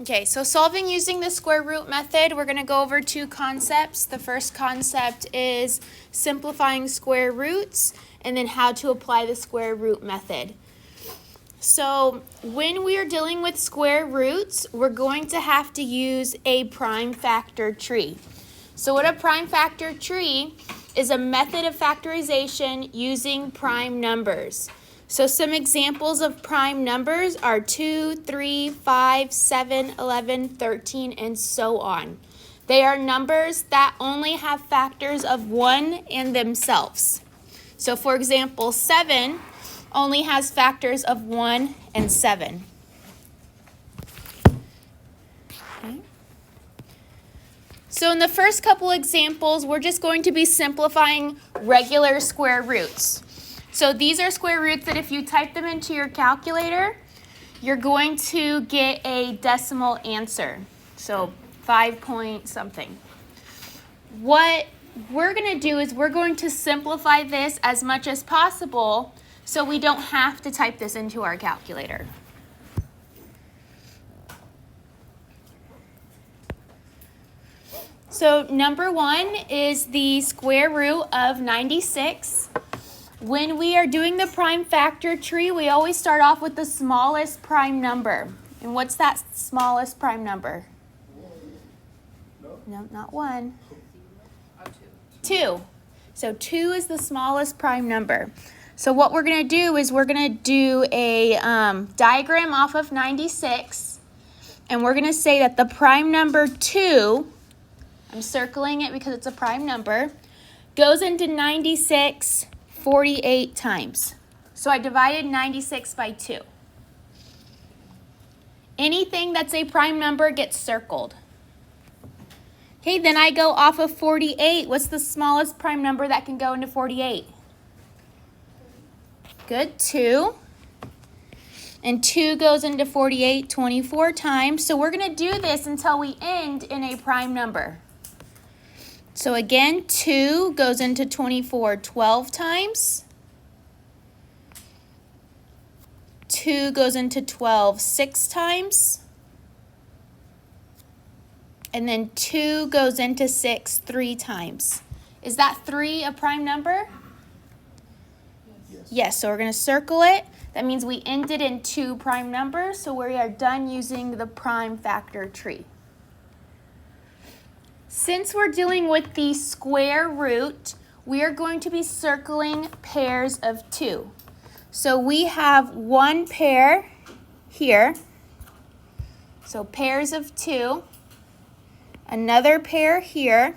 Okay, so solving using the square root method, we're going to go over two concepts. The first concept is simplifying square roots, and then how to apply the square root method. So when we are dealing with square roots, we're going to have to use a prime factor tree. So what a prime factor tree is a method of factorization using prime numbers. So some examples of prime numbers are 2, 3, 5, 7, 11, 13, and so on. They are numbers that only have factors of 1 and themselves. So for example, 7 only has factors of 1 and 7. Okay. So in the first couple examples, we're just going to be simplifying regular square roots. So these are square roots that if you type them into your calculator, you're going to get a decimal answer. So 5 point something. What we're going to do is we're going to simplify this as much as possible so we don't have to type this into our calculator. So number 1 is the square root of 96. When we are doing the prime factor tree, we always start off with the smallest prime number. And what's that smallest prime number? No, not 1. 2. So 2 is the smallest prime number. So what we're going to do is we're going to do a diagram off of 96. And we're going to say that the prime number 2, I'm circling it because it's a prime number, goes into 96 48 times. So I divided 96 by 2. Anything that's a prime number gets circled. Okay, then I go off of 48. What's the smallest prime number that can go into 48? Good, 2. And 2 goes into 48 24 times. So we're going to do this until we end in a prime number. So again, 2 goes into 24 12 times. 2 goes into 12 6 times. And then 2 goes into 6 3 times. Is that 3 a prime number? Yes, so we're going to circle it. That means we ended in 2 prime numbers, so we are done using the prime factor tree. Since we're dealing with the square root, we are going to be circling pairs of 2. So we have one pair here. So pairs of 2. Another pair here.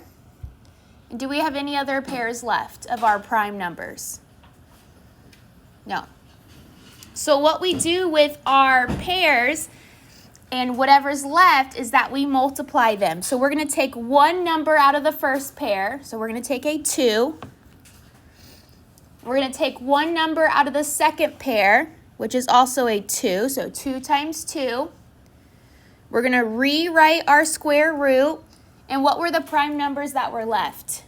And do we have any other pairs left of our prime numbers? No. So what we do with our pairs and whatever's left is that we multiply them. So we're going to take one number out of the first pair. So we're going to take a 2. We're going to take one number out of the second pair, which is also a 2. So 2 times 2. We're going to rewrite our square root. And what were the prime numbers that were left?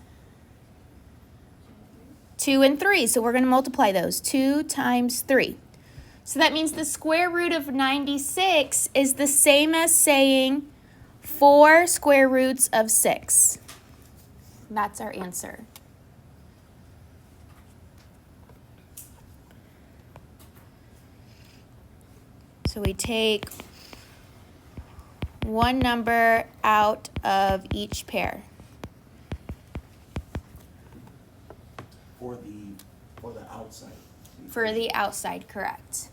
2 and 3. So we're going to multiply those. 2 times 3. So that means the square root of 96 is the same as saying 4 square roots of 6. That's our answer. So we take one number out of each pair. For the outside. For the outside, correct.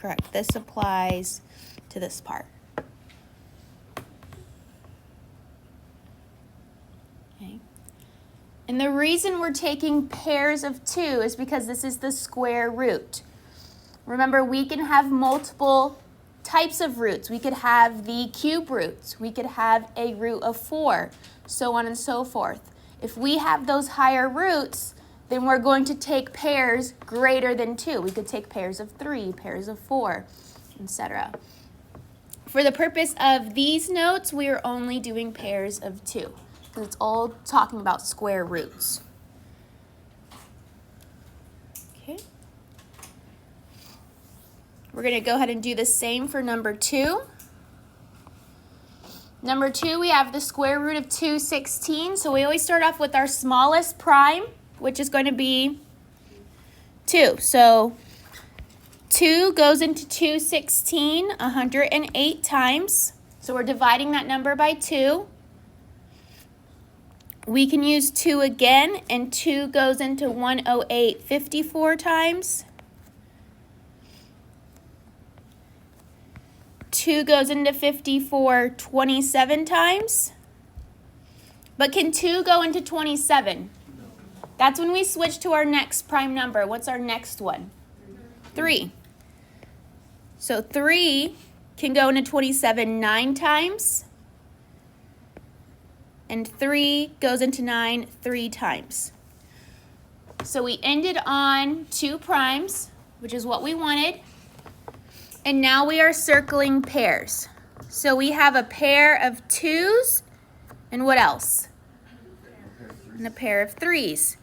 Correct. This applies to this part. Okay. And the reason we're taking pairs of 2 is because this is the square root. Remember, we can have multiple types of roots. We could have the cube roots. We could have a root of 4, so on and so forth. If we have those higher roots, then we're going to take pairs greater than 2. We could take pairs of 3, pairs of 4, etc. For the purpose of these notes, we are only doing pairs of 2, because it's all talking about square roots. Okay. We're going to go ahead and do the same for number 2. Number 2, we have the square root of 216. So we always start off with our smallest prime, which is going to be 2. So 2 goes into 216 108 times. So we're dividing that number by 2. We can use 2 again, and 2 goes into 108 54 times. 2 goes into 54 27 times. But can 2 go into 27? That's when we switch to our next prime number. What's our next one? 3. So 3 can go into 27 9 times. And 3 goes into 9 3 times. So we ended on 2 primes, which is what we wanted. And now we are circling pairs. So we have a pair of 2s, and what else? And a pair of 3s.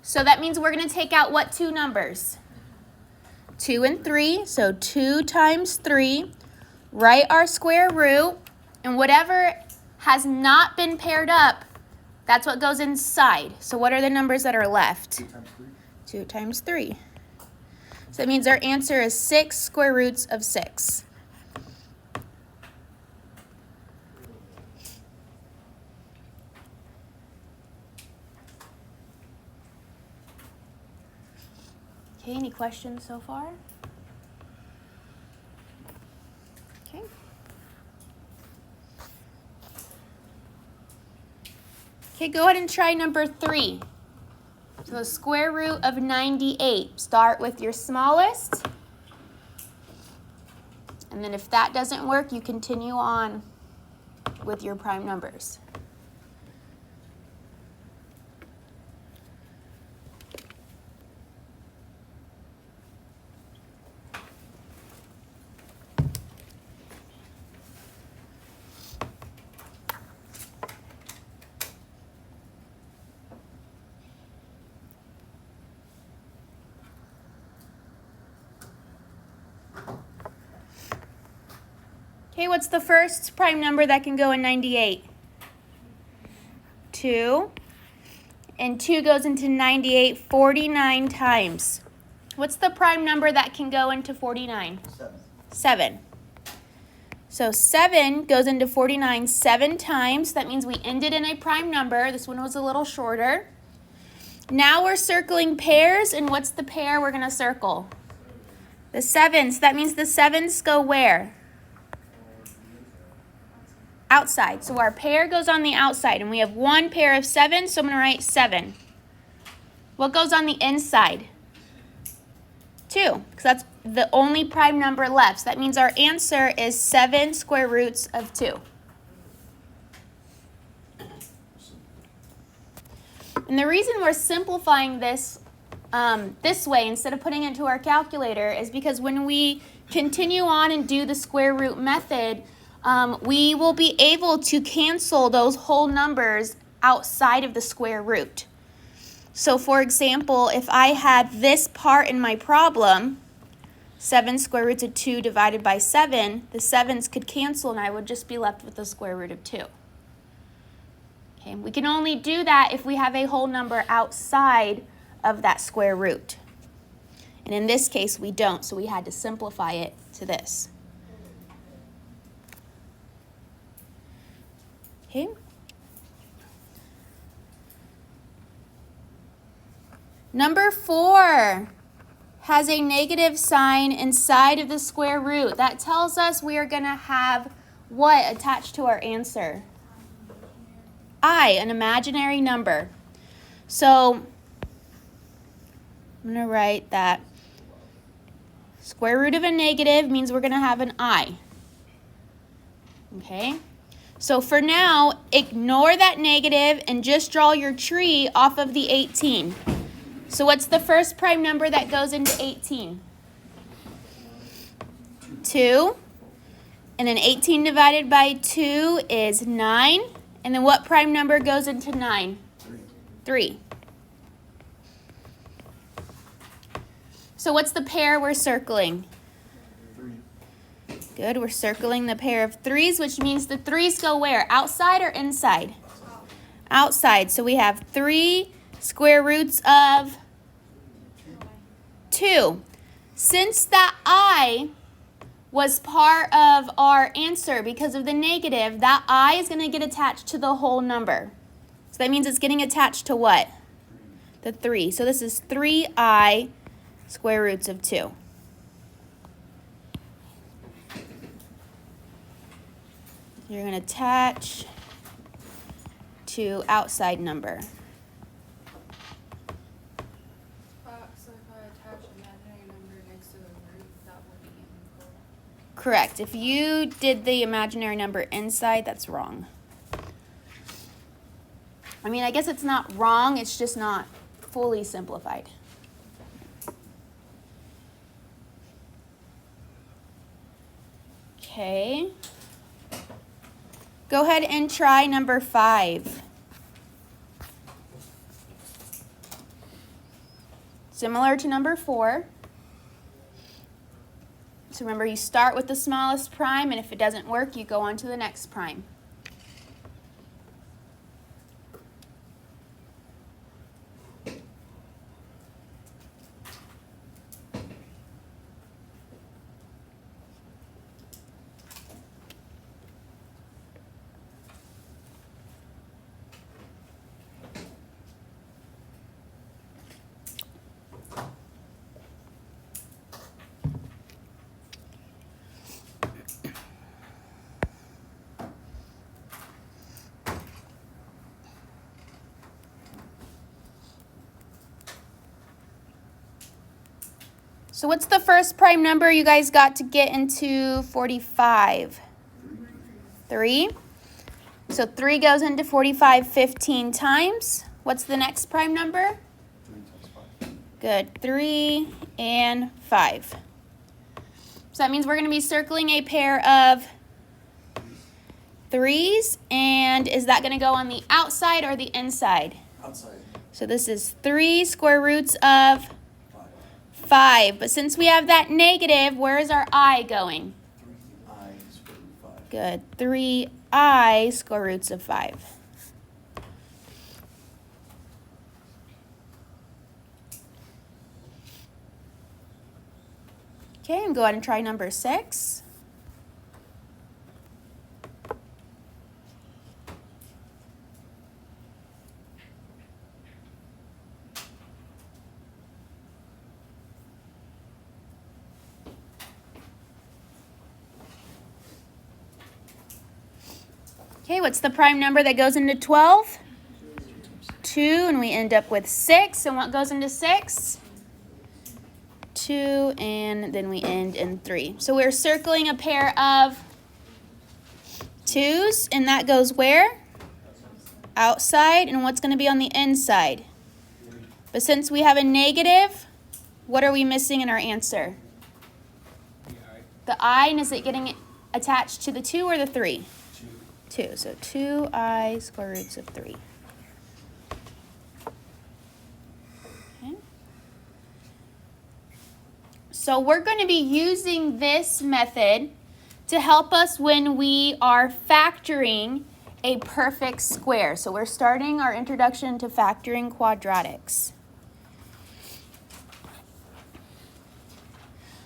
So that means we're going to take out what 2 numbers? 2 and 3, so 2 times 3. Write our square root, and whatever has not been paired up, that's what goes inside. So what are the numbers that are left? 2 times 3. So that means our answer is 6 square roots of 6. Okay, any questions so far? Okay. Okay, go ahead and try number 3. So the square root of 98. Start with your smallest. And then if that doesn't work, you continue on with your prime numbers. Okay, what's the first prime number that can go in 98? 2. And 2 goes into 98 49 times. What's the prime number that can go into 49? 7. So 7 goes into 49 7 times. That means we ended in a prime number. This one was a little shorter. Now we're circling pairs, and what's the pair we're going to circle? The 7s. That means the 7s go where? Outside. So our pair goes on the outside, and we have one pair of 7s, so I'm going to write 7. What goes on the inside? 2, because that's the only prime number left. So that means our answer is 7 square roots of 2. And the reason we're simplifying this this way instead of putting it into our calculator is because when we continue on and do the square root method, we will be able to cancel those whole numbers outside of the square root. So for example, if I had this part in my problem, 7 square roots of 2 divided by 7, the 7s could cancel and I would just be left with the square root of 2. Okay, we can only do that if we have a whole number outside of that square root. And in this case, we don't, so we had to simplify it to this. Okay. Number 4 has a negative sign inside of the square root. That tells us we are going to have what attached to our answer? I, an imaginary number. So I'm going to write that square root of a negative means we're going to have an I. Okay? So for now, ignore that negative and just draw your tree off of the 18. So what's the first prime number that goes into 18? 2. And then 18 divided by 2 is 9. And then what prime number goes into 9? 3. So what's the pair we're circling? 3. Good, we're circling the pair of 3s, which means the 3s go where? Outside or inside? Outside. So we have 3 square roots of 2. Since that I was part of our answer because of the negative, that I is going to get attached to the whole number. So that means it's getting attached to what? The 3. So this is 3i square roots of 2. You're going to attach to outside number. So if I attach imaginary number next to the root, that would be equal. Correct. If you did the imaginary number inside, that's wrong. I mean, I guess it's not wrong, it's just not fully simplified. Okay. Go ahead and try number 5. Similar to number 4. So remember, you start with the smallest prime, and if it doesn't work, you go on to the next prime. So what's the first prime number you guys got to get into 45? 3. So 3 goes into 45 15 times. What's the next prime number? 3 times 5. Good. 3 and 5. So that means we're going to be circling a pair of 3s. And is that going to go on the outside or the inside? Outside. So this is 3 square roots of 5. 5. But since we have that negative, where is our I going? 3i square root 5. Good. 3i square roots of 5. Okay, and go ahead and try number 6. Okay, what's the prime number that goes into 12? 2, and we end up with 6. And what goes into 6? 2, and then we end in 3. So we're circling a pair of 2s, and that goes where? Outside. And what's going to be on the inside? But since we have a negative, what are we missing in our answer? The I, and is it getting attached to the 2 or the 3? 2. So 2i square roots of 3. Okay. So we're going to be using this method to help us when we are factoring a perfect square. So we're starting our introduction to factoring quadratics.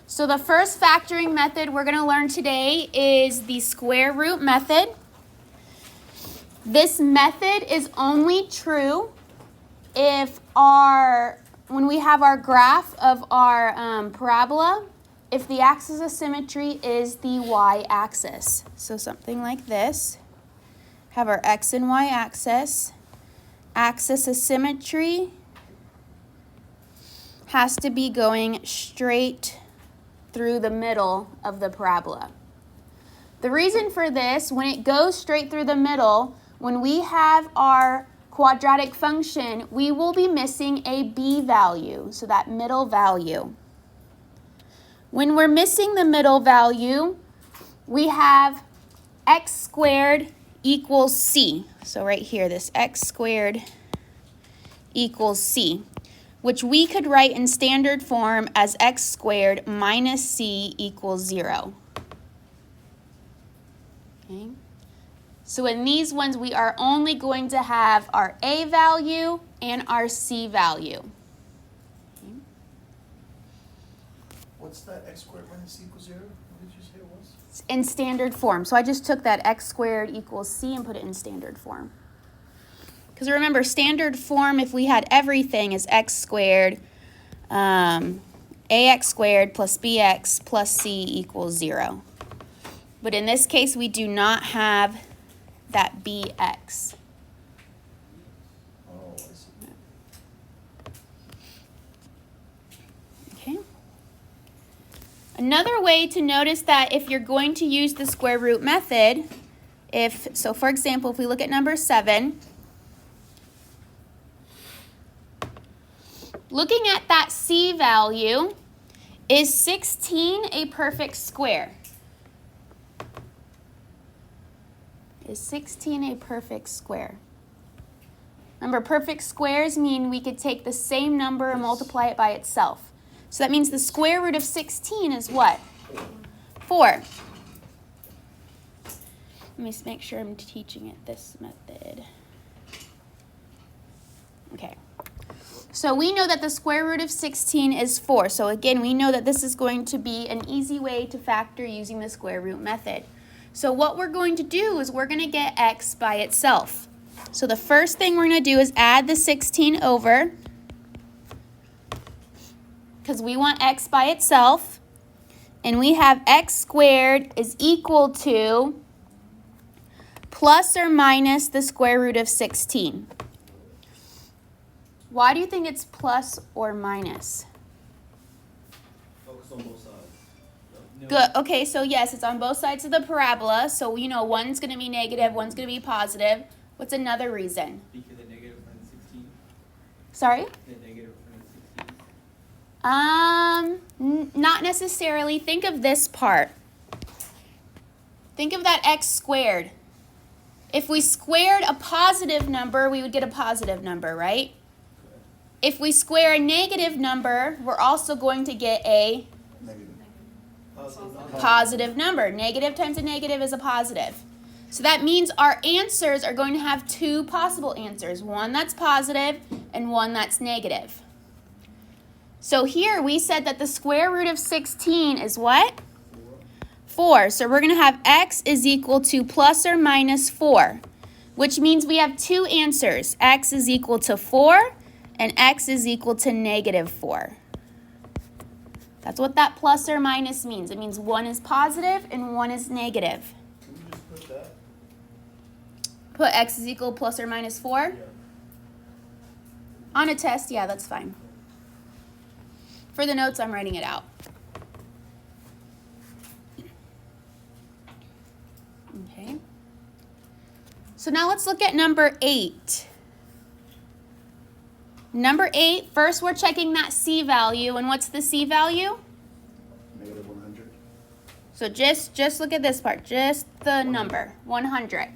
So the first factoring method we're going to learn today is the square root method. This method is only true if when we have our graph of our parabola, if the axis of symmetry is the y-axis. So something like this. Have our x and y axis. Axis of symmetry has to be going straight through the middle of the parabola. The reason for this, when it goes straight through the middle, when we have our quadratic function, we will be missing a b value, so that middle value. When we're missing the middle value, we have x squared equals c. So right here, this x squared equals c. which we could write in standard form as x squared minus c equals 0. Okay. So in these ones, we are only going to have our a value and our c value. Okay. What's that x squared minus c equals 0? What did you say it was? It's in standard form. So I just took that x squared equals c and put it in standard form. Because remember, standard form, if we had everything, is x squared, ax squared plus bx plus c equals 0. But in this case, we do not have that bx. Oh, I see. Okay. Another way to notice that if you're going to use the square root method, so for example, if we look at number 7, looking at that c value, is 16 a perfect square? Is 16 a perfect square? Remember, perfect squares mean we could take the same number and multiply it by itself. So that means the square root of 16 is what? 4. Let me just make sure I'm teaching it this method. Okay. So we know that the square root of 16 is 4. So again, we know that this is going to be an easy way to factor using the square root method. So what we're going to do is we're going to get x by itself. So the first thing we're going to do is add the 16 over, because we want x by itself. And we have x squared is equal to plus or minus the square root of 16. Why do you think it's plus or minus? Focus on both sides. No. Good. Okay, so yes, it's on both sides of the parabola. So, one's going to be negative, one's going to be positive. What's another reason? Because the negative front is 16. Sorry? The negative front is 16. Not necessarily. Think of this part. Think of that x squared. If we squared a positive number, we would get a positive number, right? If we square a negative number, we're also going to get a Negative. positive number. Negative times a negative is a positive. So that means our answers are going to have two possible answers. One that's positive and one that's negative. So here we said that the square root of 16 is what? 4. So we're going to have x is equal to plus or minus 4, which means we have two answers. X is equal to 4 and x is equal to negative 4. That's what that plus or minus means. It means one is positive and one is negative. Can we just put that? Put x is equal to plus or minus 4? Yeah. On a test, yeah, that's fine. For the notes, I'm writing it out. Okay. So now let's look at number 8. Number 8, first we're checking that c value. And what's the c value? Negative 100. So just look at this part. Just the number, 100.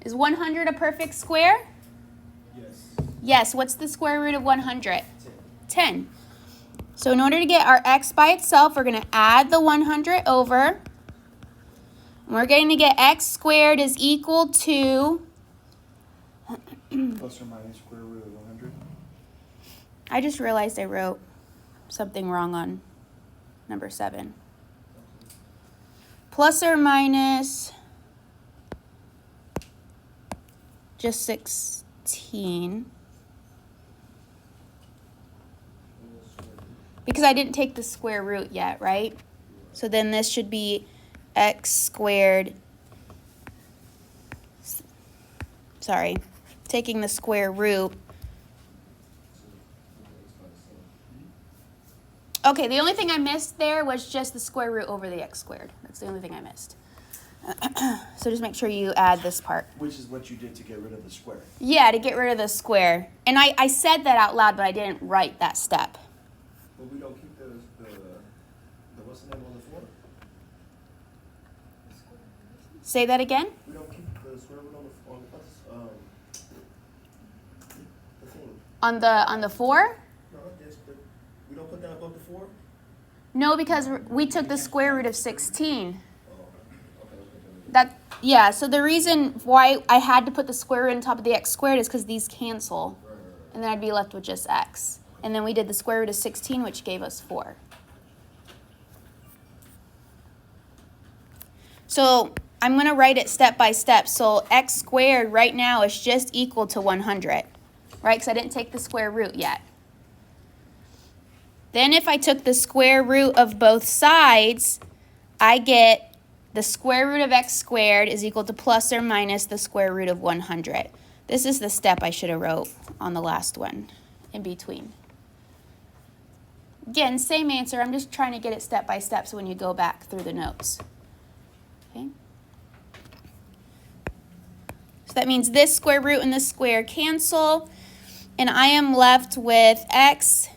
Is 100 a perfect square? Yes. Yes. What's the square root of 100? 10. 10. So in order to get our x by itself, we're going to add the 100 over. And we're going to get x squared is equal to, Plus or minus square root of 100. I just realized I wrote something wrong on number 7. Plus or minus just 16. Because I didn't take the square root yet, right? So then this should be x squared. Sorry, taking the square root. Okay, the only thing I missed there was just the square root over the x squared. That's the only thing I missed. So just make sure you add this part. Which is what you did to get rid of the square. Yeah, to get rid of the square. And I said that out loud, but I didn't write that step. But we don't keep the what's the name on the floor? Say that again? We don't keep the square root on the thing. On the 4? No, not this No, because we took the square root of 16. Okay. Yeah, so the reason why I had to put the square root on top of the x squared is because these cancel. Right. And then I'd be left with just x. And then we did the square root of 16, which gave us 4. So I'm going to write it step by step. So x squared right now is just equal to 100, right? Because I didn't take the square root yet. Then if I took the square root of both sides, I get the square root of x squared is equal to plus or minus the square root of 100. This is the step I should have wrote on the last one in between. Again, same answer. I'm just trying to get it step by step so when you go back through the notes. Okay. So that means this square root and this square cancel, and I am left with x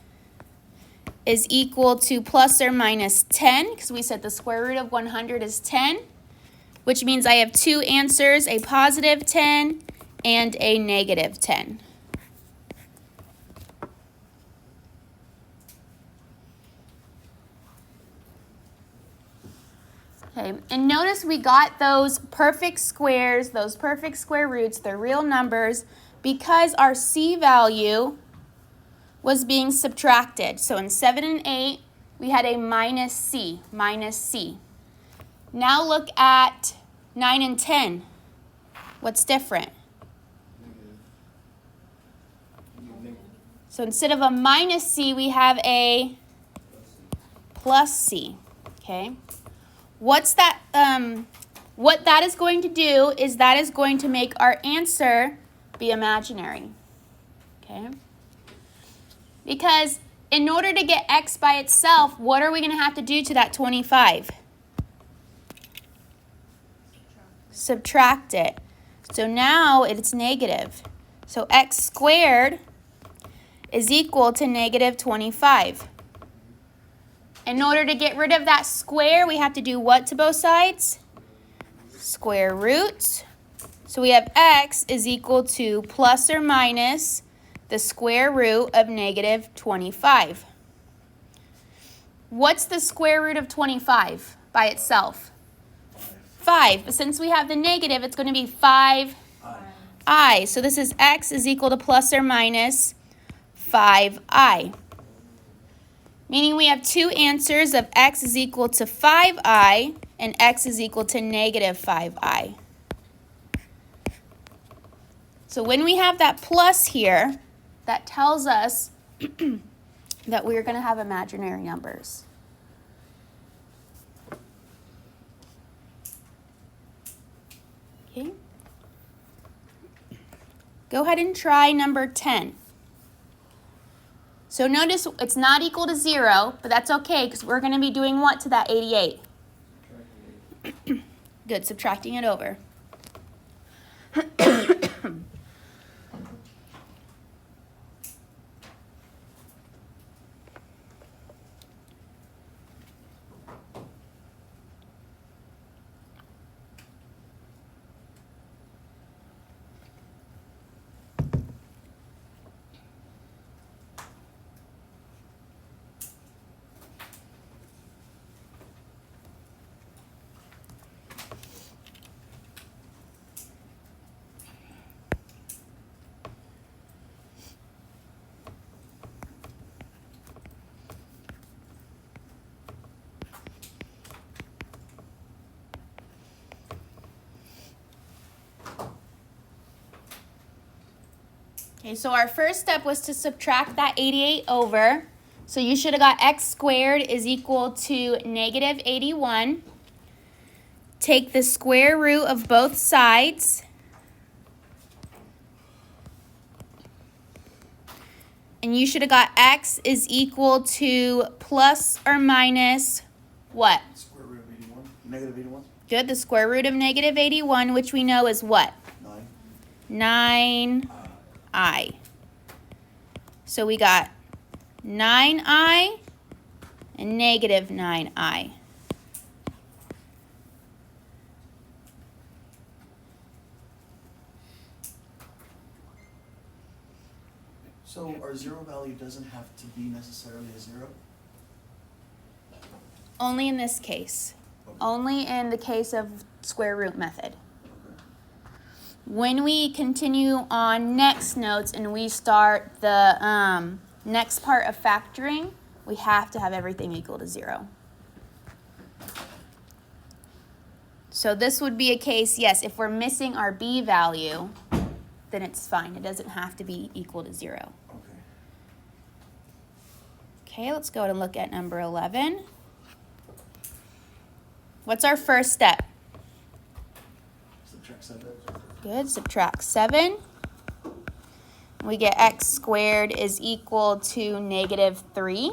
is equal to plus or minus 10, because we said the square root of 100 is 10, which means I have two answers, a positive 10 and a negative 10. Okay, and notice we got those perfect squares, those perfect square roots, they're real numbers, because our c value was being subtracted. So in 7 and 8, we had a minus c. Now look at 9 and 10. What's different? Negative. So instead of a minus c, we have a plus c. Okay? What that is going to do is that is going to make our answer be imaginary. Okay? Because in order to get x by itself, what are we going to have to do to that 25? Subtract it. So now it's negative. So x squared is equal to negative 25. In order to get rid of that square, we have to do what to both sides? Square root. So we have x is equal to plus or minus the square root of negative 25. What's the square root of 25 by itself? 5. But since we have the negative, it's going to be 5i. So this is x is equal to plus or minus 5i. Meaning we have two answers of x is equal to 5i and x is equal to negative 5i. So when we have that plus here, that tells us that we're going to have imaginary numbers. Okay. Go ahead and try number 10. So notice it's not equal to 0, but that's okay because we're going to be doing what to that 88? Good, subtracting it over. Okay, so our first step was to subtract that 88 over. So you should have got x squared is equal to negative 81. Take the square root of both sides. And you should have got x is equal to plus or minus what? Square root of 81, negative 81? Good, the square root of negative 81, which we know is what? 9. 9i. So we got 9i and negative 9i. So our 0 value doesn't have to be necessarily a 0? Only in this case. Only in the case of square root method. When we continue on next notes and we start the next part of factoring, we have to have everything equal to 0. So this would be a case, yes, if we're missing our b value, then it's fine. It doesn't have to be equal to 0. Okay. Okay, let's go ahead and look at number 11. What's our first step? Subtract 7. Good, subtract 7. We get x squared is equal to negative 3.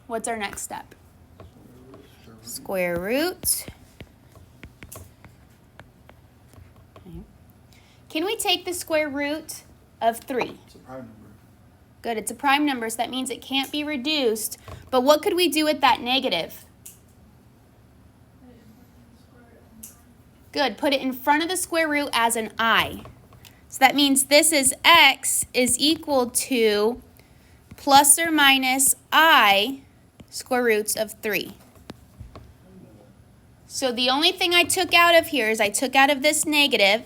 What's our next step? Square root. Okay. Can we take the square root of 3? It's a prime number. Good, it's a prime number, so that means it can't be reduced. But what could we do with that negative? Good, put it in front of the square root as an I. So that means this is x is equal to plus or minus I square roots of 3. So the only thing I took out of here is I took out of this negative,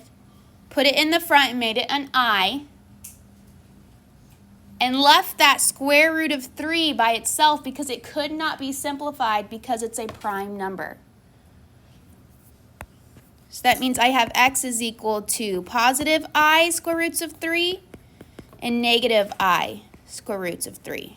put it in the front and made it an I, and left that square root of 3 by itself because it could not be simplified because it's a prime number. So that means I have x is equal to positive I square roots of 3 and negative I square roots of 3.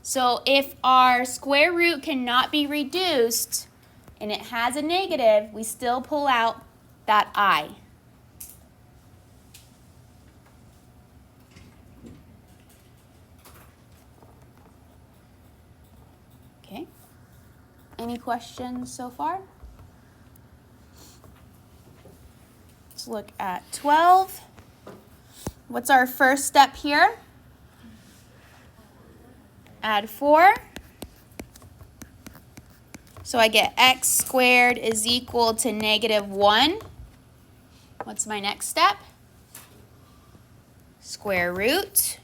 So if our square root cannot be reduced and it has a negative, we still pull out that I. Okay. Any questions so far? Let's look at 12. What's our first step here? Add 4. So I get x squared is equal to negative 1. What's my next step? Square root.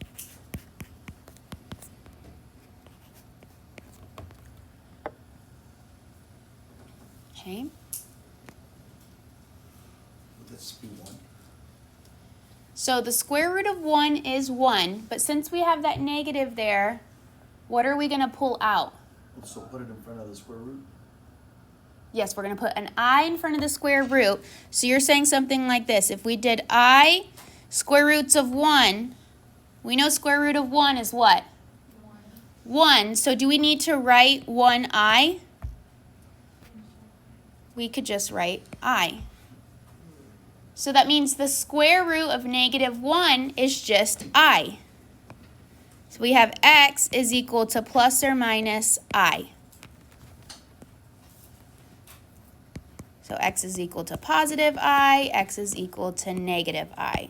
Okay. Would this be 1? So the square root of 1 is 1, but since we have that negative there, what are we going to pull out? So put it in front of the square root? Yes, we're going to put an I in front of the square root. So you're saying something like this. If we did I square roots of 1, we know square root of 1 is what? 1. So do we need to write 1I? We could just write I. So that means the square root of negative 1 is just I. So we have x is equal to plus or minus I. So x is equal to positive I, x is equal to negative I.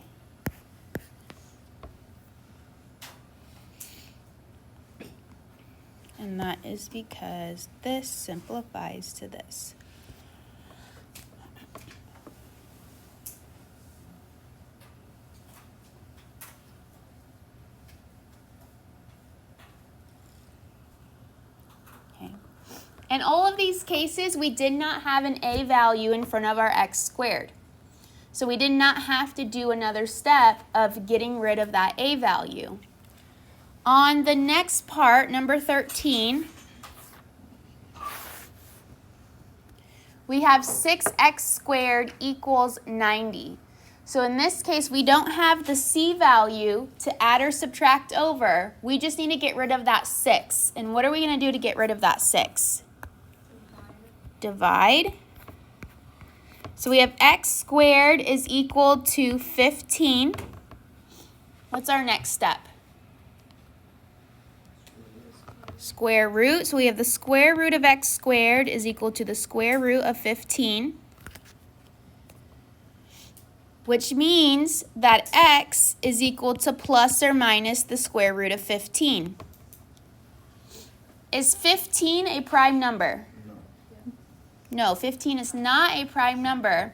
And that is because this simplifies to this. In all of these cases, we did not have an a value in front of our x squared. So we did not have to do another step of getting rid of that a value. On the next part, number 13, we have 6x squared equals 90. So in this case, we don't have the c value to add or subtract over. We just need to get rid of that 6. And what are we going to do to get rid of that 6? Divide. So we have x squared is equal to 15. What's our next step? Square root. So we have the square root of x squared is equal to the square root of 15. Which means that x is equal to plus or minus the square root of 15. Is 15 a prime number? No, 15 is not a prime number.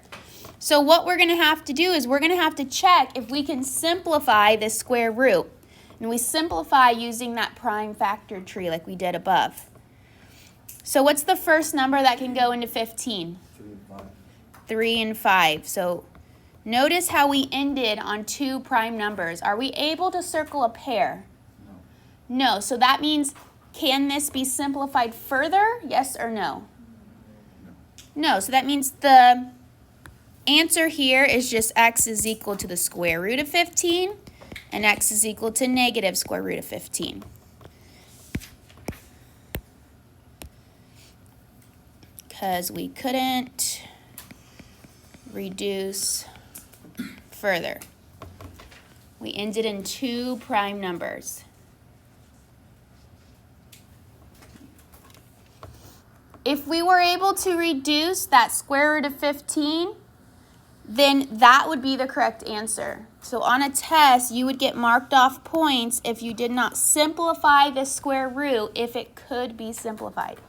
So what we're going to have to do is we're going to have to check if we can simplify this square root. And we simplify using that prime factor tree like we did above. So what's the first number that can go into 15? 3 and 5. 3 and 5. So notice how we ended on 2 prime numbers. Are we able to circle a pair? No. No. So that means, can this be simplified further? Yes or no? No. So that means the answer here is just x is equal to the square root of 15, and x is equal to negative square root of 15. Because we couldn't reduce further. We ended in 2 prime numbers. If we were able to reduce that square root of 15, then that would be the correct answer. So on a test, you would get marked off points if you did not simplify the square root if it could be simplified.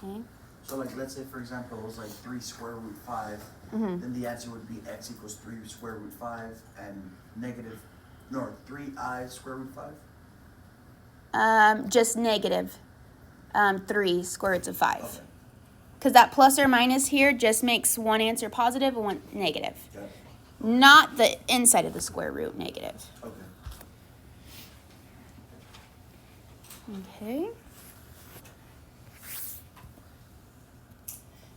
Okay. So like, let's say for example, it was like 3 square root 5, Mhm. then the answer would be x equals 3 square root 5 and 3i square root 5? Just negative 3 square roots of 5. Okay, Because that plus or minus here just makes one answer positive and one negative. got it. Not the inside of the square root negative. Okay. Okay.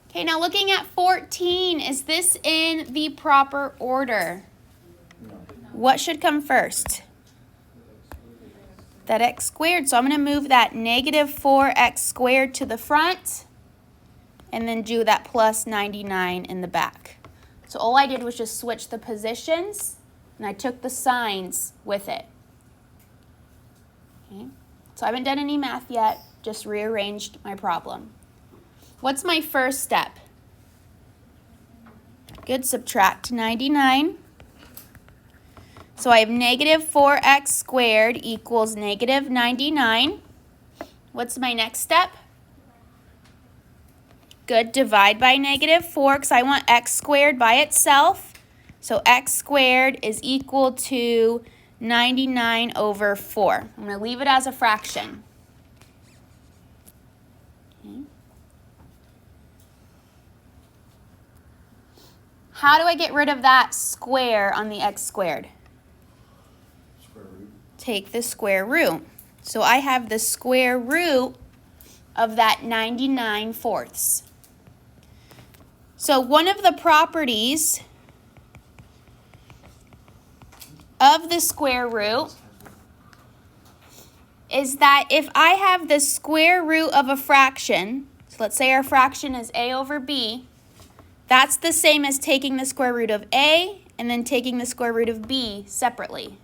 Okay, now looking at 14, is this in the proper order? No. What should come first? That x squared. So I'm going to move that negative 4x squared to the front and then do that plus 99 in the back. So all I did was just switch the positions and I took the signs with it. Okay. So I haven't done any math yet, just rearranged my problem. What's my first step? Good, subtract 99. So I have negative 4x squared equals negative 99. What's my next step? Good, divide by negative 4 because I want x squared by itself. So x squared is equal to 99 over 4. I'm going to leave it as a fraction. Okay. How do I get rid of that square on the x squared? Square root. Take the square root. So I have the square root of that 99/4. So one of the properties of the square root is that if I have the square root of a fraction, so let's say our fraction is a over b, that's the same as taking the square root of a and then taking the square root of b separately.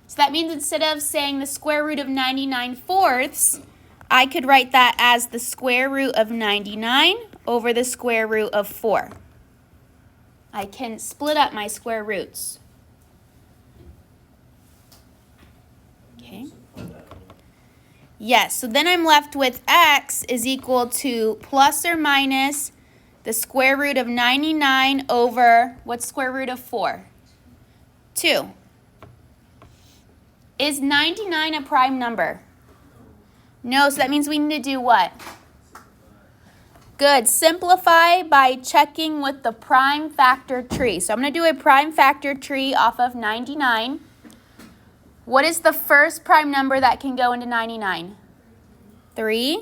So that means instead of saying the square root of 99/4, I could write that as the square root of 99 over the square root of 4. I can split up my square roots. Okay. Yes, so then I'm left with x is equal to plus or minus the square root of 99 over, what's square root of 4? 2. Is 99 a prime number? No, so that means we need to do what? Good. Simplify by checking with the prime factor tree. So I'm going to do a prime factor tree off of 99. What is the first prime number that can go into 99? 3.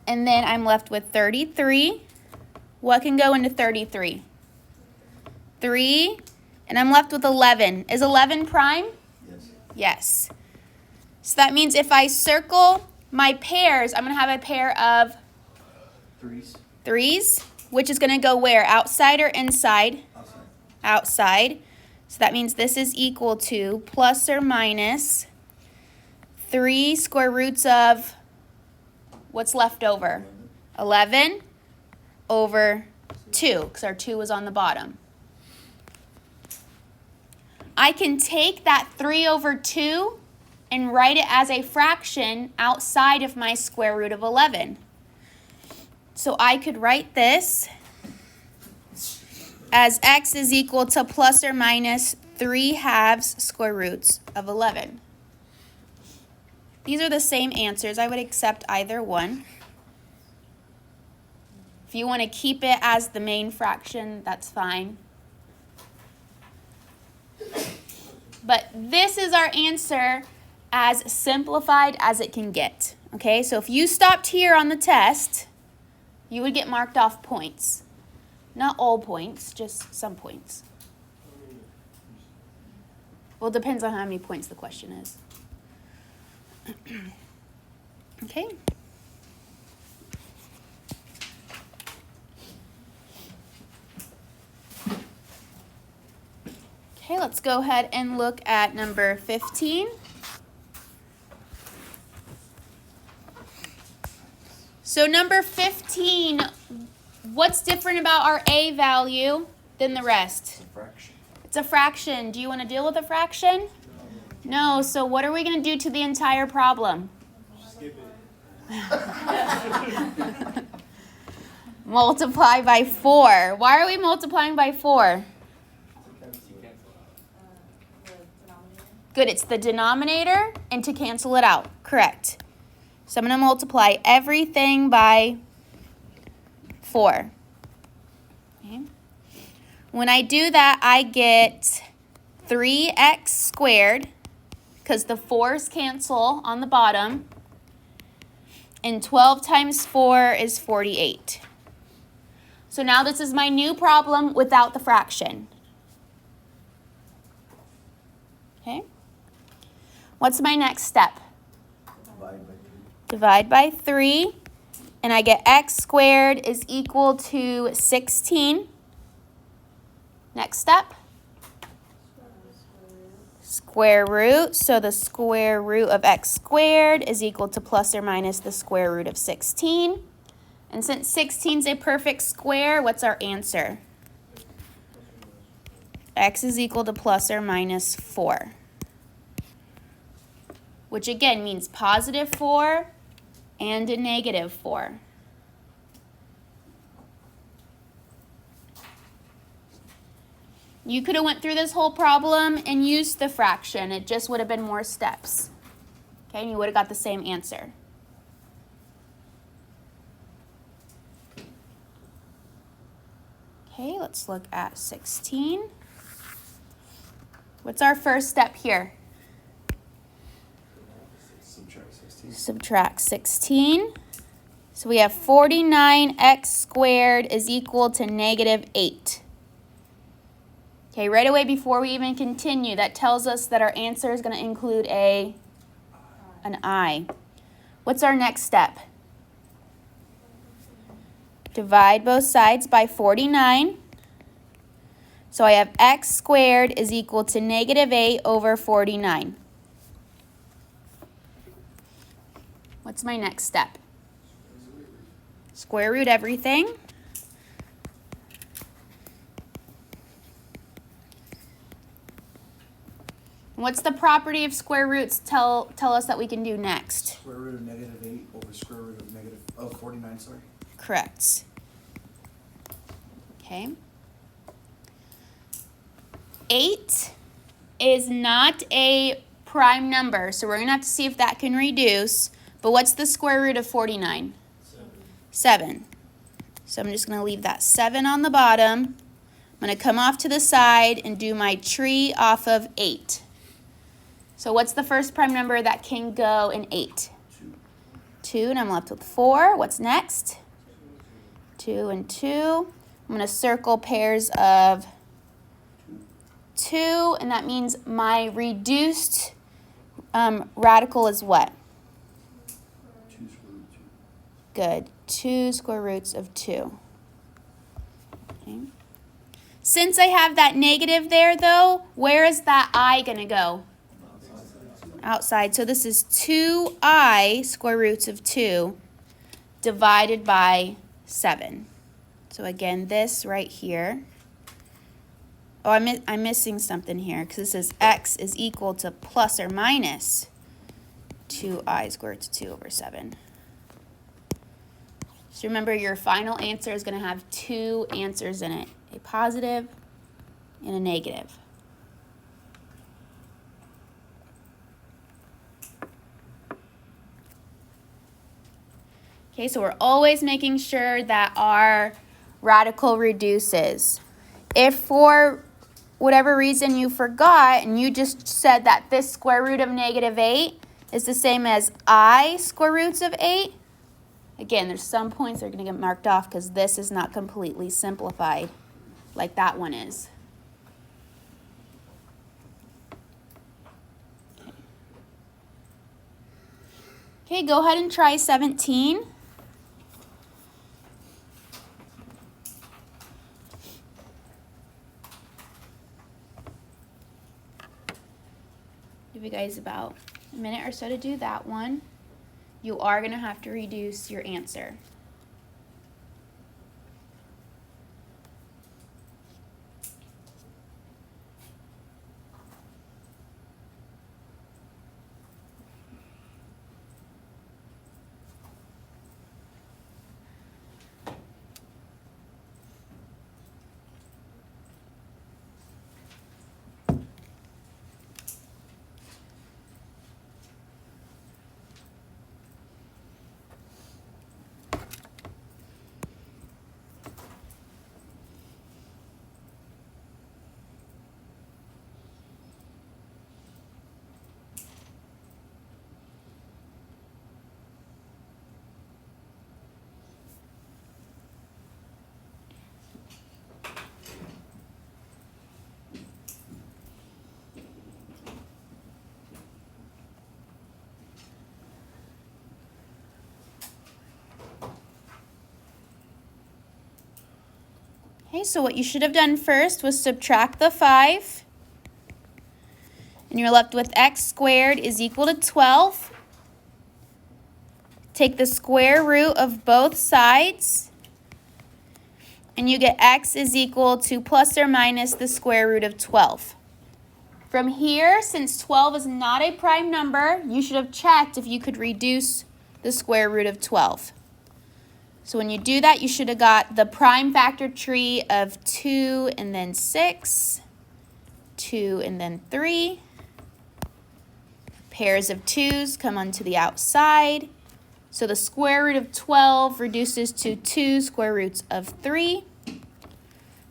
And then I'm left with 33. What can go into 33? 3. And I'm left with 11. Is 11 prime? Yes. Yes. So that means if I circle my pairs, I'm going to have a pair of 3s. 3s, which is going to go where? Outside or inside? Outside. Outside. So that means this is equal to plus or minus 3 square roots of what's left over? 11 over 2, because our 2 was on the bottom. I can take that 3 over 2 and write it as a fraction outside of my square root of 11. So I could write this as x is equal to plus or minus 3/2 square roots of 11. These are the same answers. I would accept either one. If you want to keep it as the main fraction, that's fine. But this is our answer as simplified as it can get. Okay, so if you stopped here on the test, you would get marked off points. Not all points, just some points. Well, it depends on how many points the question is. Okay. Okay, let's go ahead and look at number 15. So number 15, what's different about our A value than the rest? It's a fraction. It's a fraction. Do you want to deal with a fraction? No, so what are we going to do to the entire problem? Skip it. Multiply by 4. Why are we multiplying by 4? Good, it's the denominator and to cancel it out. Correct. So I'm going to multiply everything by 4. Okay. When I do that, I get 3x squared, because the 4's cancel on the bottom, and 12 times 4 is 48. So now this is my new problem without the fraction. Okay. What's my next step? Divide by 3, and I get x squared is equal to 16. Next step? Square root, so the square root of x squared is equal to plus or minus the square root of 16. And since 16 is a perfect square, what's our answer? X is equal to plus or minus 4. Which again means positive 4 and a negative 4. You could have went through this whole problem and used the fraction. It just would have been more steps. Okay, and you would have got the same answer. Okay, let's look at 16. What's our first step here? Subtract 16. Subtract 16. So we have 49x squared is equal to negative 8. Okay, right away before we even continue, that tells us that our answer is going to include an I. What's our next step? Divide both sides by 49. So I have x squared is equal to negative 8 over 49. What's my next step? Square root everything. What's the property of square roots tell us that we can do next? Square root of negative 8 over square root of 49, sorry. Correct. Okay. 8 is not a prime number, so we're going to have to see if that can reduce. But what's the square root of 49? 7. So I'm just going to leave that 7 on the bottom. I'm going to come off to the side and do my tree off of 8. So what's the first prime number that can go in 8? 2, and I'm left with 4. What's next? 2 and 2. I'm going to circle pairs of 2, and that means my reduced radical is what? 2 square root 2. Good. 2 square roots of 2. Okay. Since I have that negative there, though, where is that I going to go? Outside. So this is 2i square roots of 2 divided by 7. So again, this right here. Oh, I'm missing something here because it says x is equal to plus or minus 2i squared to 2 over 7. So remember, your final answer is going to have two answers in it, a positive and a negative. Okay, so we're always making sure that our radical reduces. If for whatever reason you forgot and you just said that this square root of -8 is the same as I square roots of 8, again, there's some points that are going to get marked off because this is not completely simplified like that one is. Okay, go ahead and try 17. Give you guys about a minute or so to do that one. You are going to have to reduce your answer. Okay, so what you should have done first was subtract the 5. And you're left with x squared is equal to 12. Take the square root of both sides. And you get x is equal to plus or minus the square root of 12. From here, since 12 is not a prime number, you should have checked if you could reduce the square root of 12. So when you do that, you should have got the prime factor tree of 2 and then 6, 2 and then 3. Pairs of 2's come onto the outside. So the square root of 12 reduces to 2 square roots of 3.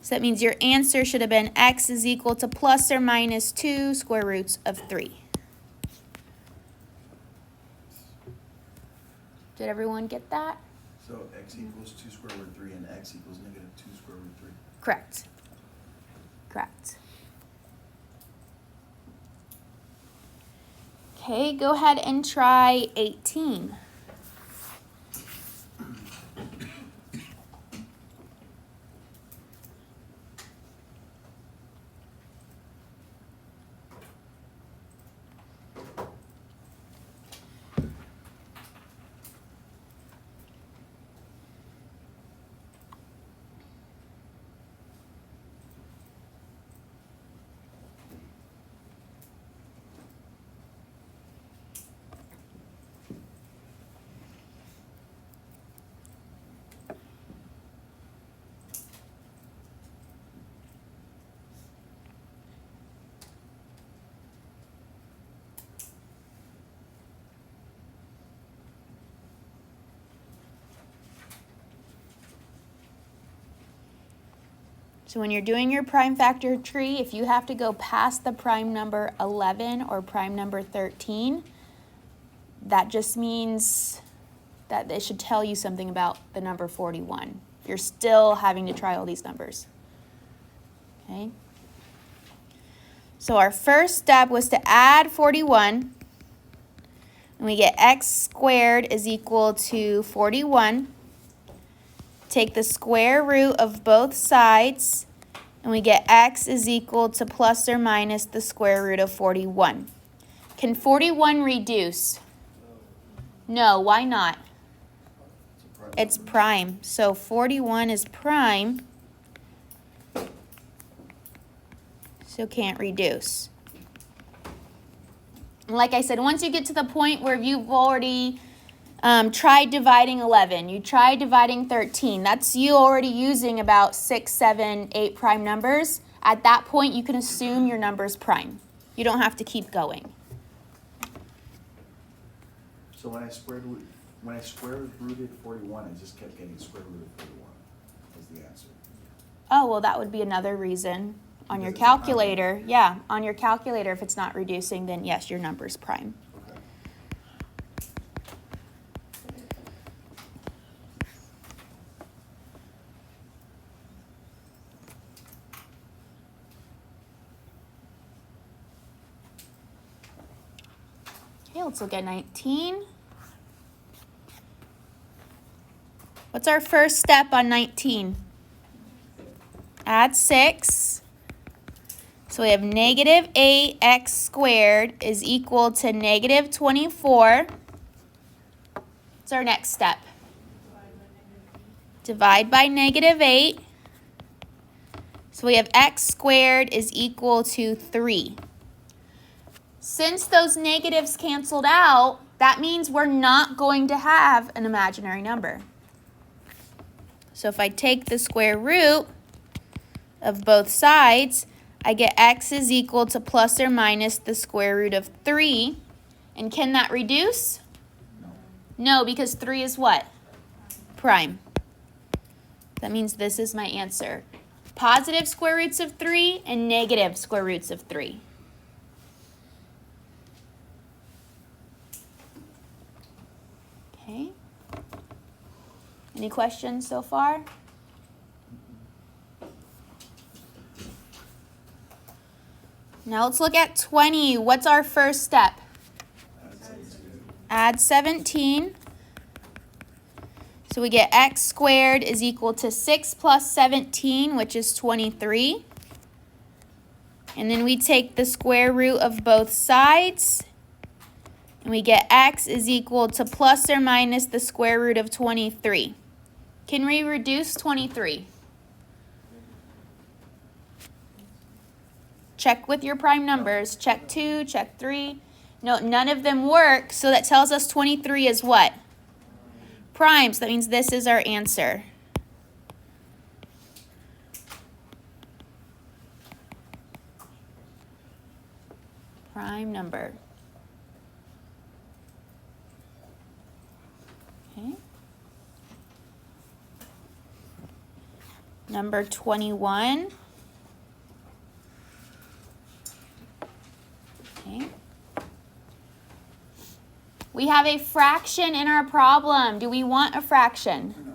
So that means your answer should have been x is equal to plus or minus 2 square roots of 3. Did everyone get that? So x equals 2 square root 3 and x equals -2 square root 3. Correct. Correct. Okay, go ahead and try 18. So when you're doing your prime factor tree, if you have to go past the prime number 11 or prime number 13, that just means that it should tell you something about the number 41. You're still having to try all these numbers. Okay? So our first step was to add 41. And we get x squared is equal to 41. Take the square root of both sides, and we get x is equal to plus or minus the square root of 41. Can 41 reduce? No, why not? It's prime. So 41 is prime, so can't reduce. Like I said, once you get to the point where you've already Try dividing 11. You try dividing 13. That's you already using about 6, 7, 8 prime numbers. At that point, you can assume your number's prime. You don't have to keep going. So when I square rooted 41, I just kept getting square root of 41 was the answer. Oh, well, that would be another reason. On your Because it's a prime calculator, yeah, on your calculator, if it's not reducing, then yes, your number's prime. Okay. Okay, let's look at 19. What's our first step on 19? Add 6. So we have negative 8x squared is equal to negative 24. What's our next step? Divide by negative 8. So we have x squared is equal to 3. Since those negatives canceled out, that means we're not going to have an imaginary number. So if I take the square root of both sides, I get x is equal to plus or minus the square root of 3. And can that reduce? No. No, because 3 is what? Prime. That means this is my answer. Positive square roots of 3 and negative square roots of 3. Okay. Any questions so far? Now let's look at 20. What's our first step? Add 17. So we get x squared is equal to 6 plus 17, which is 23. And then we take the square root of both sides. And we get x is equal to plus or minus the square root of 23. Can we reduce 23? Check with your prime numbers. Check 2, check 3. No, none of them work, so that tells us 23 is what? Prime, so that means this is our answer. Prime number. Okay. Number 21. Okay. We have a fraction in our problem. Do we want a fraction?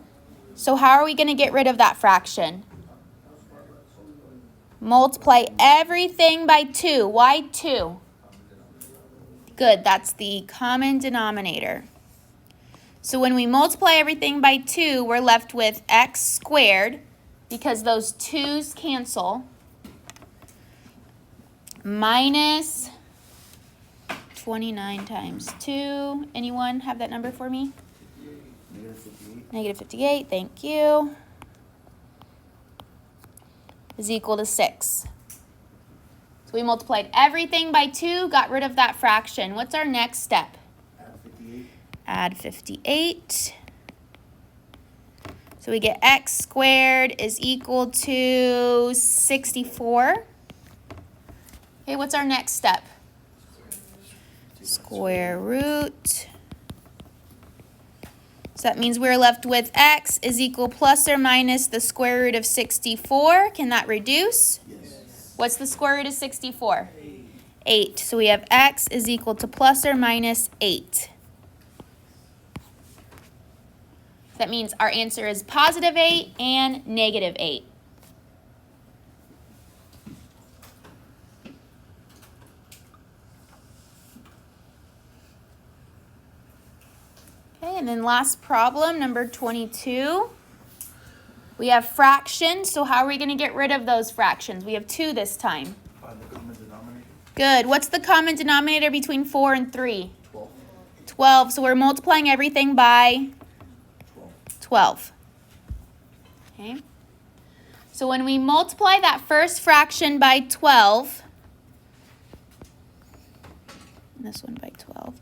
So how are we going to get rid of that fraction? Multiply everything by 2. Why 2? Good, that's the common denominator. So when we multiply everything by 2, we're left with x squared, because those 2's cancel, minus 29 times 2. Anyone have that number for me? Negative 58. Negative 58, thank you. Is equal to 6. So we multiplied everything by 2, got rid of that fraction. What's our next step? Add 58. Add 58. So we get x squared is equal to 64. Okay, what's our next step? Square root. So that means we're left with x is equal plus or minus the square root of 64. Can that reduce? Yes. What's the square root of 64? 8. So we have x is equal to plus or minus 8. That means our answer is positive 8 and negative 8. Okay, and then last problem, number 22. We have fractions, so how are we going to get rid of those fractions? We have 2 this time. Find the common denominator. Good. What's the common denominator between 4 and 3? 12. 12. So we're multiplying everything by 12. Okay. So when we multiply that first fraction by 12, and this one by 12,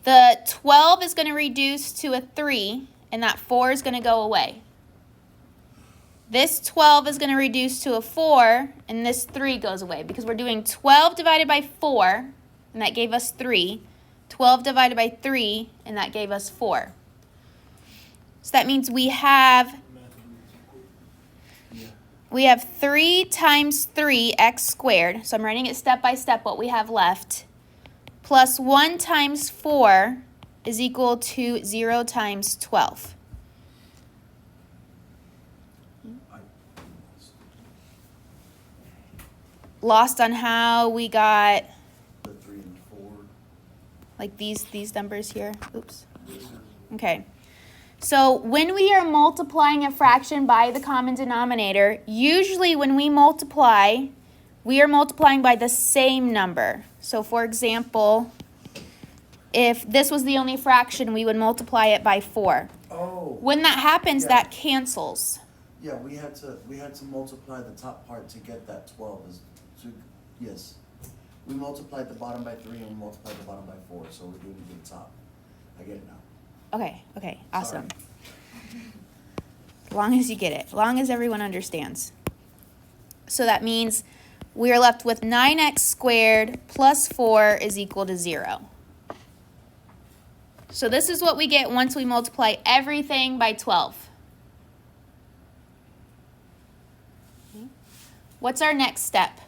The 12 is going to reduce to a 3, and that 4 is going to go away. This 12 is going to reduce to a 4, and this 3 goes away because we're doing 12 divided by 4, and that gave us 3. 12 divided by 3, and that gave us 4. So that means we have 3 times 3x squared. So I'm writing it step by step what we have left. Plus 1 times 4 is equal to 0 times 12. Lost on how we got The 3 and 4. like these numbers here. Oops. Okay. So when we are multiplying a fraction by the common denominator, usually when we multiply, we are multiplying by the same number. So for example, if this was the only fraction, we would multiply it by 4. Oh. When that happens, Yeah. that cancels. Yeah, we had to multiply the top part to get that 12. Yes. We multiplied the bottom by 3 and we multiplied the bottom by 4, so we're doing it to the top. I get it now. Okay, awesome. As long as you get it, as long as everyone understands. So that means we are left with 9x squared plus 4 is equal to 0. So this is what we get once we multiply everything by 12. Okay. What's our next step?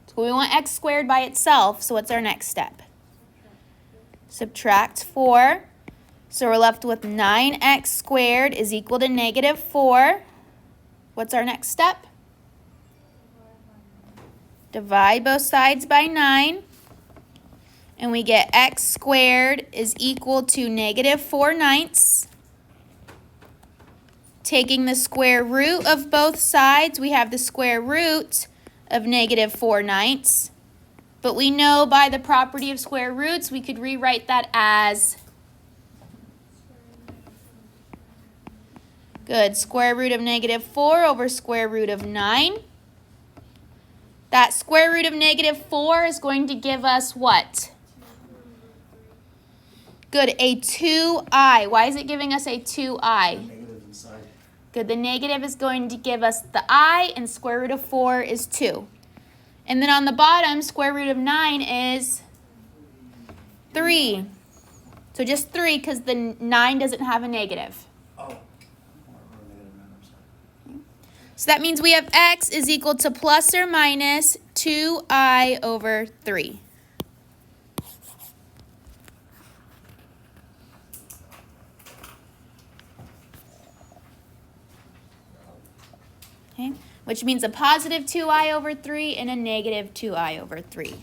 So we want x squared by itself, so what's our next step? Subtract 4. So we're left with 9x squared is equal to negative 4. What's our next step? Divide both sides by 9. And we get x squared is equal to negative 4/9. Taking the square root of both sides, we have the square root of negative 4/9. But we know by the property of square roots, we could rewrite that as square root of negative 4 over square root of 9. That square root of negative 4 is going to give us what? Good, a 2i. Why is it giving us a 2i? Negative inside. Good, the negative is going to give us the I, and square root of 4 is 2. And then on the bottom, square root of 9 is 3. So just 3 because the 9 doesn't have a negative. Oh. I wrote a negative 9, I'm sorry. So that means we have x is equal to plus or minus 2i over 3. Okay, which means a positive 2i over 3 and a negative 2i over 3.